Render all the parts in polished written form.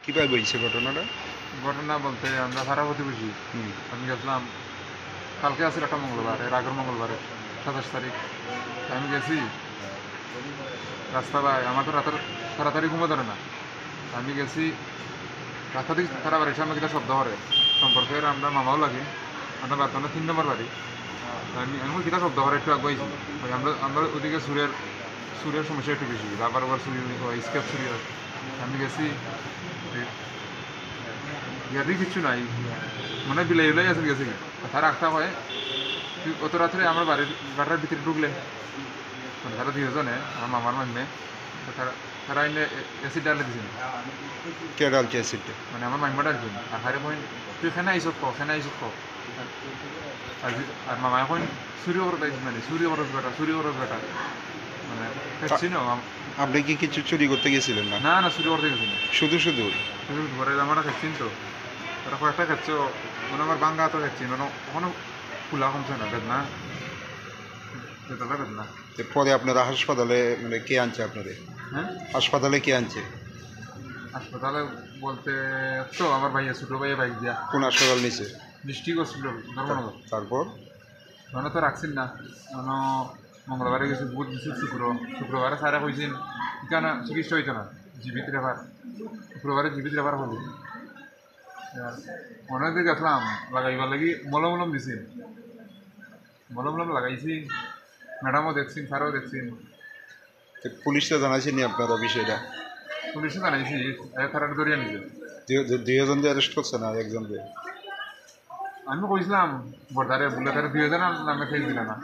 কিভাবে হয়েছে ঘটনাটা? ঘটনা বলতে আমরা ভাড়া প্রতিবেশী। আমি গেছিলাম কালকে আছিল একটা মঙ্গলবার, এর আগের মঙ্গলবারে 27 তারিখ। আমি গেছি রাস্তা ভাই আমার তো রাতের তাড়াতাড়ি ঘুমো ধরে না। আমি গেছি রাস্তা থেকে তারা বাড়ির সামনে কিটা শব্দ করে সম্পর্কের আমরা মামাও লাগে, আমরা বাড়তাম 3 নম্বর বাড়ি। আমি এমন কিটা শব্দ করে একটু আগুয়াইছি। আমরা আমরা ওদিকে সুরের সমস্যা একটু বেশি, বাবার ওবার চুরি হয়, স্কেপ চুরি হয়। আমি গেছি ইয়াদি কিচ্ছু নাই, মানে বিলাই বিলাই আছে গেছে তারা রাখতে হয়। তুই অত রাত্রে আমার বাড়ির ভিতরে ঢুকলে মানে তারা 2 জনে আমার মামার মাইনে তারা তারা এনে অ্যাসিড ডালে দিয়েছিল। কে ডালছে অ্যাসিডটা? মানে আমার মাইমাটা আর কি আর হারে পয়েন্ট তুই ফেনা আইসব খ ফেনা আইসব খ আর মামা এখন চুরি করতে আইসি, মানে চুরি করস বেটা মানে দেখছি না। আপনি কি কিছু চুরি করতে গেছিলেন না? না না চুরি করতে গেছি না, শুধু শুধু? শুধু ঘরে আমার খেচ্ছিন তো তারা কয়েকটা খেচ্ছ, মানে আমার বাঙ্গা তো খেচ্ছি মানে ওখানে খোলা কমছে না বেদনা বেদনা বেদনা। তো পরে আপনারা হাসপাতালে মানে কে আনছে আপনাদের? হ্যাঁ হাসপাতালে কে আনছে? হাসপাতালে বলতে তো আমার ভাইয়া ছোটো ভাইয়া বাইক দিয়া কোন হাসপাতাল নিছে? District hospital Dharmanagar. তারপর? মানে তো রাখছেন না, মানে মঙ্গলবারে গেছি বুধ দিছিল শুক্রবারে সারা কইছেন এখানে চিকিৎসা হইতো না, জীবিত রেফার শুক্রবারে জীবিত রেফার হলি। অনেক দিকে গেছিলাম লাগাইবার লাগি মলম দিছেন, মলম লাগাইছি, ম্যাডামও দেখছেন স্যারও দেখছেন। তো পুলিশটা জানাইছেন নি আপনারা বিষয়টা? পুলিশে জানাইছি, তারা ধরিয়া নিছে। দুইজন অ্যারেস্ট করছে না একজনকে? আমি কইছিলাম বর্দারে বলে তারা 2 জনের নামে ফেস দিলে না,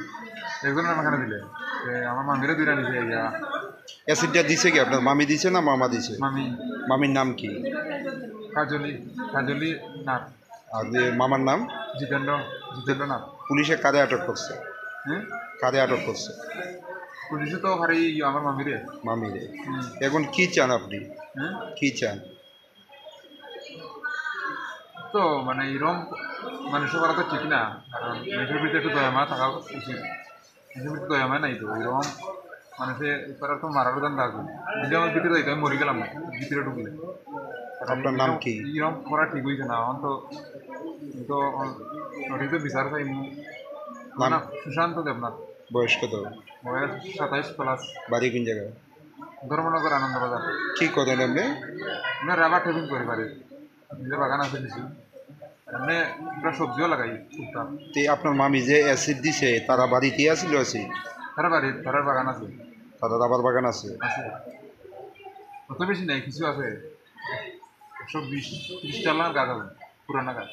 একজনের নামে এখানে দিলে আমার মামিরে দুইটা নিছে ইয়া। অ্যাসিডটা দিছে কি আপনার মামি দিছে না মামা দিছে? মামি মামির নাম কি? কাজলি নাথ। আর যে মামার নাম? জিতেন্দ্র নাথ। পুলিশে কারে আটক করছে? হ্যাঁ কারে আটক করছে? পুলিশে তো হারি আমার মামিরে। মামিরে। এখন কি চান আপনি? হ্যাঁ কি চান? তো মানে এরকম মানুষের করা তো ঠিক না, কারণ দেশের ভিতরে একটু দয়ামা থাকা উচিত। দেশের ভিতরে দয়ামা নাই তো এরকম মানুষে করার তো মারারও দান থাকবে। যদি আমার ভিতরে যাইতো আমি মরে গেলাম না ভিতরে ঢুকলে। আপনার নাম কি? এরকম করা ঠিক হয়েছে না এখন তো। তো সঠিক তো বিচার চাই নাম? না। সুশান্ত দেবনাথ। বয়স কত? বয়স 27+। বাড়ি কোন জায়গায়? ধর্মনগর আনন্দবাজার। কি করেন আপনি? আমরা রাবার টেপিং করি বাড়ির, নিজের বাগান আছে কিছু, এমনি আমরা সবজিও লাগাই টুকটাক। তে আপনার মামি যে অ্যাসিড দিছে তারা বাড়িতেই আসিল অ্যাসিড? তারার বাগান আছে। তারা রাবার বাগান আছে? আছে অত বেশি নাই, কিছু আছে 120-30টা গাছ আছে, পুরানা গাছ।